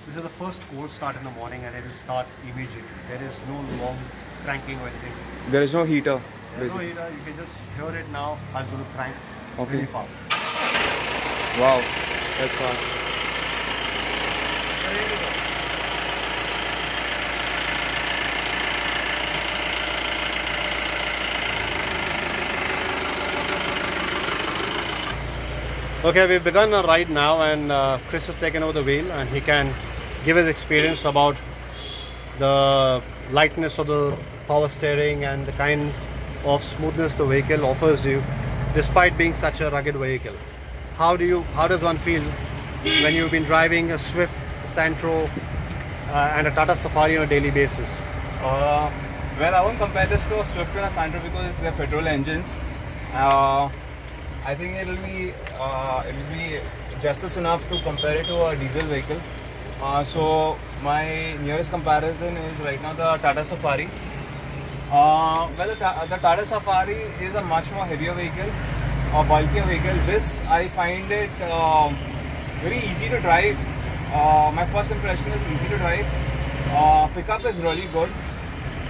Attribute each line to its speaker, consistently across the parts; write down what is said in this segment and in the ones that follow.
Speaker 1: This is the first cold start in the morning and it will start immediately. There is no long cranking or anything.
Speaker 2: There is no heater.
Speaker 1: There's no
Speaker 2: Basically.
Speaker 1: heater, you can just hear it now. I'm going to crank
Speaker 2: Okay.
Speaker 1: really fast.
Speaker 2: Wow, that's fast.
Speaker 1: Ready to go. Okay, we've begun a ride now and Chris has taken over the wheel and he can give his experience about the lightness of the power steering and the kind of smoothness the vehicle offers you despite being such a rugged vehicle. How does one feel when you've been driving a Swift, Santro and a Tata Safari on a daily basis?
Speaker 3: Well, I won't compare this to a Swift and a Santro because they're petrol engines. I think it'll be justice enough to compare it to a diesel vehicle. So my nearest comparison is right now the Tata Safari. Well, the Tata Safari is a much more heavier vehicle, a bulkier vehicle. This I find it very easy to drive. My first impression is easy to drive. Pickup is really good.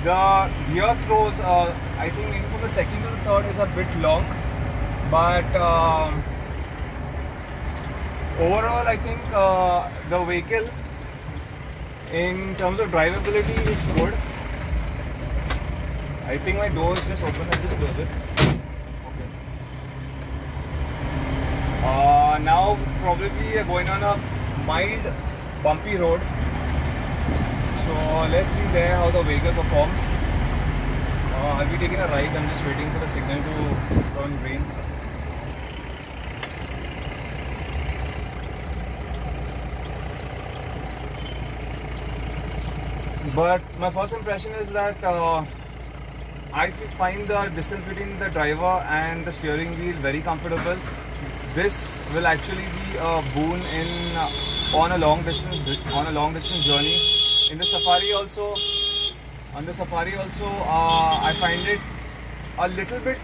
Speaker 3: The gear throws, I think maybe from the second to the third is a bit long, but overall I think the vehicle in terms of drivability is good. I think my door is just open, I'll just close it. Okay. Now probably we are going on a mild bumpy road. So let's see there how the vehicle performs. I'll be taking a right, I'm just waiting for the signal to turn green. But my first impression is that I find the distance between the driver and the steering wheel very comfortable. This will actually be a boon on a long distance journey. In the Safari also, I find it a little bit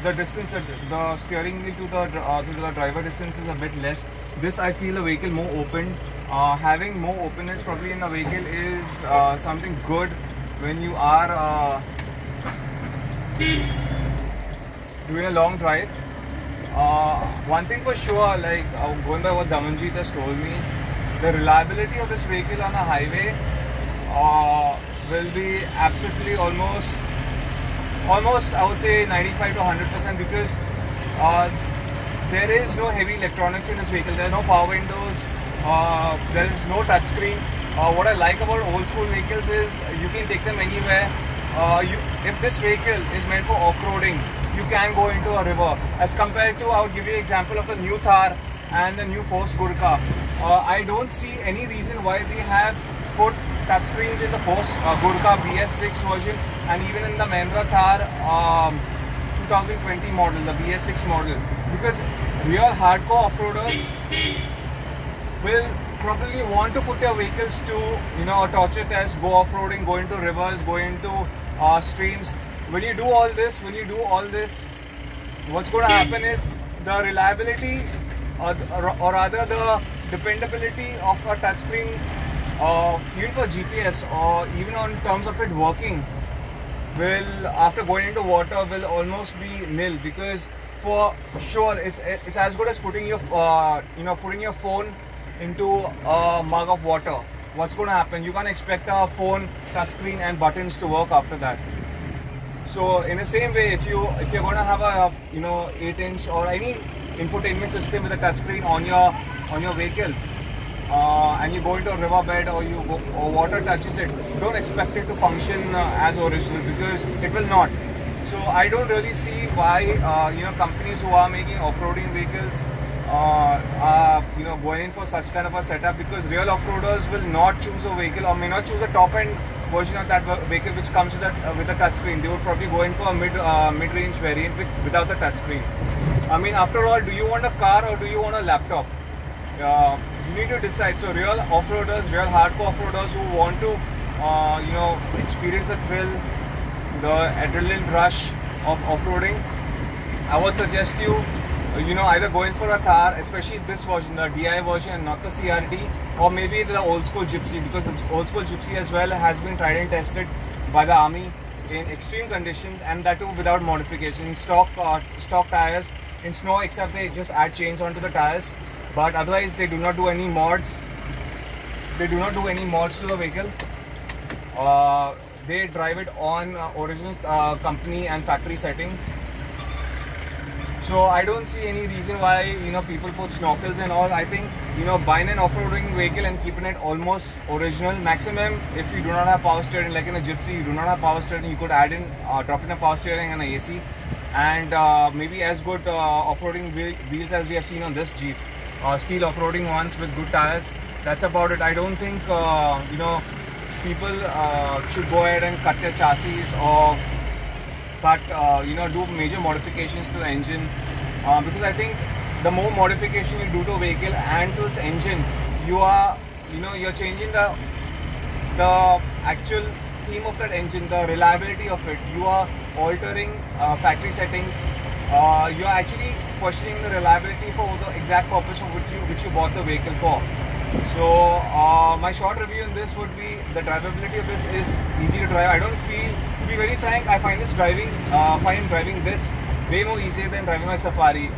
Speaker 3: the distance, the steering wheel to the driver distance is a bit less. This I feel a vehicle more open. Having more openness probably in a vehicle is something good when you are doing a long drive. One thing for sure, like going by what Damanjeet has told me, the reliability of this vehicle on a highway will be absolutely almost I would say 95 to 100% because there is no heavy electronics in this vehicle. There are no power windows. There is no touchscreen. What I like about old school vehicles is you can take them anywhere. If this vehicle is meant for off-roading, you can go into a river. As compared to, I would give you an example of the new Thar and the new Force Gurkha. I don't see any reason why they have put touchscreens in the Force Gurkha BS6 version and even in the Mahindra Thar 2020 model, the BS6 model, because real hardcore off-roaders will probably want to put their vehicles to a torture test, go off-roading, go into rivers, go into streams. When you do all this, what's going to happen is the reliability or rather the dependability of a touchscreen, even for GPS or even on terms of it working, will after going into water will almost be nil, because for sure it's as good as putting your putting your phone into a mug of water. What's going to happen? You can't expect a phone touchscreen and buttons to work after that. So in the same way, if you're going to have a 8-inch or any infotainment system with a touchscreen on your vehicle, and you go into a riverbed or water touches it, don't expect it to function as original, because it will not. So I don't really see why companies who are making off-roading vehicles are going in for such kind of a setup, because real off-roaders will not choose a vehicle or may not choose a top-end version of that vehicle which comes with a touchscreen. They would probably go in for a mid-range variant without the touchscreen. I mean, after all, do you want a car or do you want a laptop? You need to decide. So real off-roaders, real hardcore off-roaders who want to experience the thrill, the adrenaline rush of off-roading, I would suggest you either going for a Thar, especially this version, the DI version, and not the CRD, or maybe the old school Gypsy, because the old school Gypsy as well has been tried and tested by the army in extreme conditions, and that too without modification, stock tires, in snow, except they just add chains onto the tires, but otherwise they do not do any mods. They do not do any mods to the vehicle. They drive it on original company and factory settings. So I don't see any reason why people put snorkels and all. I think buying an off-roading vehicle and keeping it almost original. Maximum, if you do not have power steering, like in a Gypsy, you do not have power steering, you could add in, drop in a power steering and a AC, and maybe as good off-roading wheels as we have seen on this Jeep. Steel off-roading ones with good tires. That's about it. I don't think people should go ahead and cut their chassis or do major modifications to the engine, because I think the more modification you do to a vehicle and to its engine, you're changing the actual theme of that engine, the reliability of it. You are altering factory settings. You are actually questioning the reliability for the exact purpose for which you bought the vehicle for. So my short review on this would be the drivability of this is easy to drive. I don't feel, to be very frank, I find driving this way more easier than driving my Safari,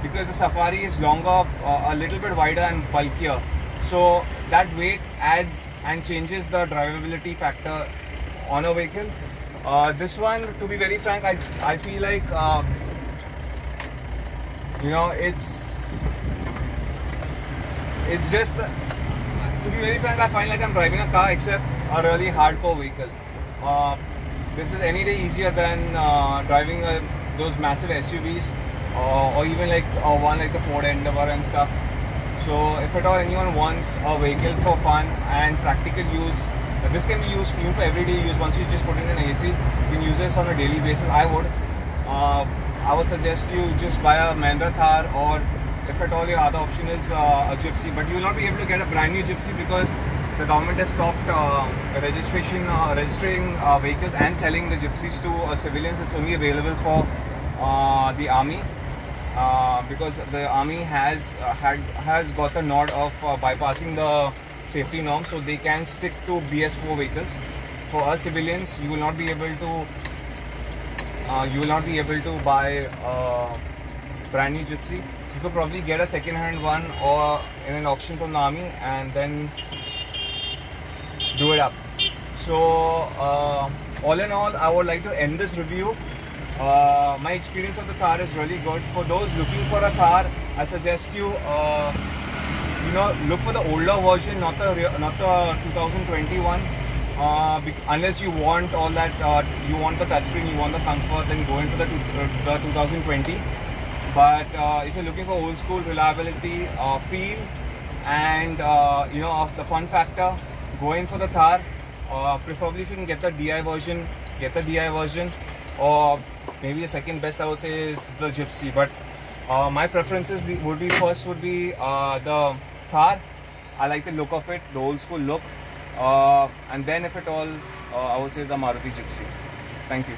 Speaker 3: because the Safari is longer, a little bit wider and bulkier. So that weight adds and changes the drivability factor on a vehicle. This one, to be very frank, I feel like it's just, to be very frank, I find like I'm driving a car except a really hardcore vehicle. This is any day easier than driving those massive SUVs, or even like one like the Ford Endeavour and stuff. So if at all anyone wants a vehicle for fun and practical use, this can be used even for everyday use. Once you just put in an AC, you can use this on a daily basis. I would suggest you just buy a Mahindra Thar, or if at all your other option is a Gypsy, but you will not be able to get a brand new Gypsy because the government has stopped registering vehicles and selling the Gypsies to civilians. It's only available for the army, because the army has got the nod of bypassing the safety norms, so they can stick to BS4 vehicles. For us civilians, you will not be able to buy a brand new Gypsy. You could probably get a second-hand one or in an auction from the army and then do it up. So all in all, I would like to end this review. My experience of the Thar is really good. For those looking for a Thar, I suggest you look for the older version, not the 2021. Unless you want all that, you want the touchscreen, you want the comfort, then go into the 2020. But if you're looking for old school reliability, feel, and the fun factor, go in for the Thar. Preferably if you can get the DI version, get the DI version, or maybe the second best I would say is the Gypsy. But my preferences would be the Thar. I like the look of it, the old school look, and then if at all, I would say the Maruti Gypsy. Thank you.